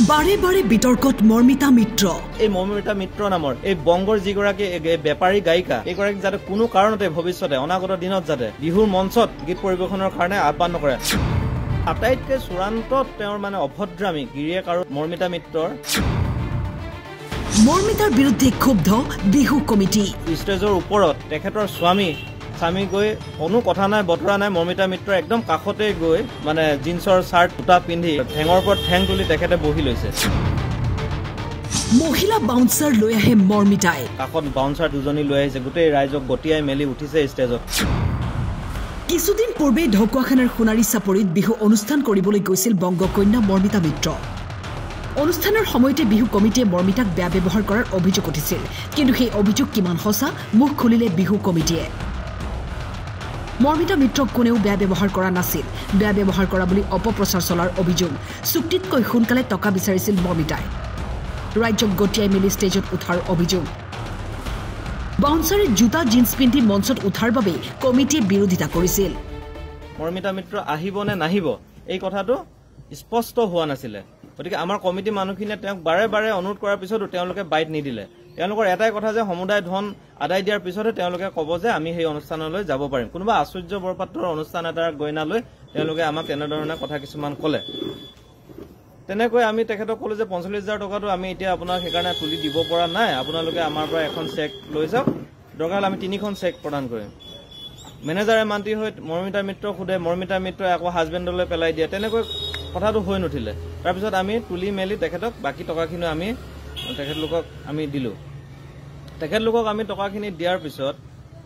বাৰে বাৰে বিতৰ্কত মৰ্মিতা মিত্ৰ। এই মৰ্মিতা মিত্ৰ নামৰ এই বংগৰ যিগৰাকী বেপাৰী গায়িকা এইগৰাকী যাতে কোনো কাৰণতে ভৱিষ্যতে অনাগত দিনত যাতে বিহুৰ মঞ্চত গীত পৰিৱেশনৰ কাৰণে আহ্বান নকৰে। আটাইতকৈ চূড়ান্ত তেওঁৰ মানে অভদ্ৰামী গিৰিয়েক আৰু মৰ্মিতা মিত্ৰৰ। মৰ্মিতাৰ বিৰুদ্ধে ক্ষুব্ধ বিহু কমিটি। ষ্টেজৰ ওপৰত তেখেতৰ স্বামী গৈ কোনো কথা নাই বতৰা নাই, মৰ্মিতা মিত্ৰ একদম কাষতে গৈ মানে জিন্সৰ চাৰ্ট দুটা পিন্ধি ঠেঙৰ ওপৰত ঠেং তুলি তেখেতে বহি লৈছে। মহিলা বাউন্সাৰ লৈ আহে মৰ্মিতাই। কাষত বাউন্সাৰ দুজনী লৈ আহিছে, গোটেই ৰাইজক গতিয়াই মেলি উঠিছে ষ্টেজত। কিছুদিন পূৰ্বে ঢকুৱাখানাৰ সোণাৰী চাপৰিত বিহু অনুষ্ঠান কৰিবলৈ গৈছিল বংগকন্যা মৰ্মিতা মিত্ৰ। অনুষ্ঠানৰ সময়তে বিহু কমিটিয়ে মৰ্মিতাক বেয়া ব্যৱহাৰ কৰাৰ অভিযোগ উঠিছিল, কিন্তু সেই অভিযোগ কিমান সঁচা মুখ খুলিলে বিহু কমিটিয়ে। মৰ্মিতা মিত্ৰক কোনেও বেয়া ব্যৱহাৰ কৰা নাছিল, বেয়া ব্যৱহাৰ কৰা বুলি অপপ্ৰচাৰ চলাৰ অভিযোগ। চুক্তিতকৈ সোনকালে টকা বিচাৰিছিল মৰ্মিতাই। ৰাজ্যক গতিয়াই মেলি ষ্টেজত উঠাৰ অভিযোগ। বাউন্সাৰে জোতা জিন্স পিন্ধি মঞ্চত উঠাৰ বাবে কমিটিয়ে বিৰোধিতা কৰিছিল। মৰ্মিতা মিত্ৰ আহিব নে নাহিব এই কথাটো স্পষ্ট হোৱা নাছিলে, গতিকে আমাৰ কমিটি মানুহখিনিয়ে তেওঁক বাৰে বাৰে অনুৰোধ কৰাৰ পিছতো তেওঁলোকে বাইট নিদিলে। তেওঁলোকৰ এটাই কথা যে সমুদায় ধন আদায় দিয়াৰ পিছতহে তেওঁলোকে ক'ব যে আমি সেই অনুষ্ঠানলৈ যাব পাৰিম। কোনোবা আশ্চৰ্য বৰপাত্ৰৰ অনুষ্ঠান এটাৰ গইনা লৈ তেওঁলোকে আমাক তেনেধৰণে কথা কিছুমান ক'লে। তেনেকৈ আমি তেখেতক ক'লো যে ৪৫,০০০ টকাটো আমি এতিয়া আপোনাক সেইকাৰণে তুলি দিব পৰা নাই, আপোনালোকে আমাৰ পৰা এখন চেক লৈ যাওক, দৰকাৰ হ'লে আমি ৩খন চেক প্ৰদান কৰিম। মেনেজাৰে মান্তি হৈ মৰ্মিতা মিত্ৰক সোধে, মৰ্মিতা মিত্ৰই আকৌ হাজবেণ্ডলৈ পেলাই দিয়ে। তেনেকৈ কথাটো হৈ নুঠিলে। তাৰপিছত আমি তুলি মেলি তেখেতক বাকী টকাখিনি আমি তেখেতলোকক আমি দিলোঁ। তেখেতলোকক আমি টকাখিনি দিয়াৰ পিছত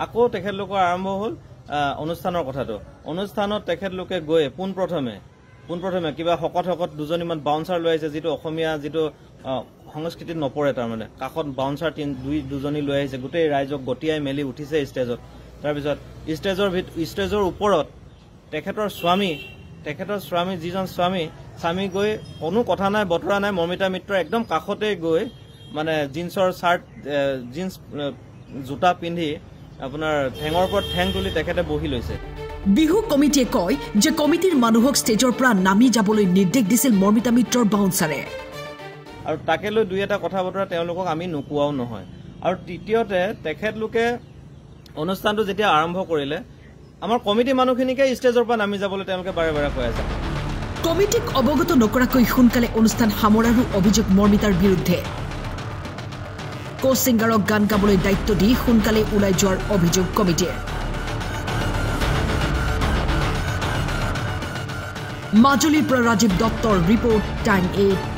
আকৌ তেখেতলোকৰ আৰম্ভ হ'ল অনুষ্ঠানৰ কথাটো। অনুষ্ঠানত তেখেতলোকে গৈ পোনপ্ৰথমে কিবা শকত দুজনীমান বাউন্সাৰ লৈ আহিছে, যিটো অসমীয়া যিটো সংস্কৃতিত নপৰে। তাৰমানে কাষত বাউন্সাৰ দুজনী লৈ আহিছে, গোটেই ৰাইজক গতিয়াই মেলি উঠিছে ষ্টেজত। তাৰপিছত ষ্টেজৰ ওপৰত তেখেতৰ স্বামী যিজন স্বামী গৈ কোনো কথা নাই বতৰা নাই, মৰ্মিতা মিত্ৰ একদম কাষতে গৈ মানে জিন্সৰ চাৰ্ট জিন্স জোতা পিন্ধি আপোনাৰ ঠেঙৰ ওপৰত ঠেং তুলি তেখেতে বহি লৈছে। বিহু কমিটিয়ে কয় যে কমিটিৰ মানুহক ষ্টেজৰ পৰা নামি যাবলৈ নিৰ্দেশ দিছিল মৰ্মিতা মিত্ৰৰ বাউন্সাৰে। আৰু তাকে লৈ দুই এটা কথা বতৰা তেওঁলোকক আমি নোকোৱাও নহয়। আৰু তৃতীয়তে তেখেতলোকে অনুষ্ঠানটো যেতিয়া আৰম্ভ কৰিলে আমাৰ কমিটি মানুহখিনিকে ষ্টেজৰ পৰা নামি যাবলৈ তেওঁলোকে বাৰে বাৰে কৈ আছে। কমিটিক অৱগত নকৰাকৈ সোনকালে অনুষ্ঠান সামৰাৰো অভিযোগ মৰ্মিতাৰ বিৰুদ্ধে। কো ছিংগাৰক গান গাবলৈ দায়িত্ব দি সোনকালে ওলাই যোৱাৰ অভিযোগ কমিটিৰ। মাজুলীৰ পৰা ৰাজীৱ দত্তৰ ৰিপৰ্ট, টাইম 8।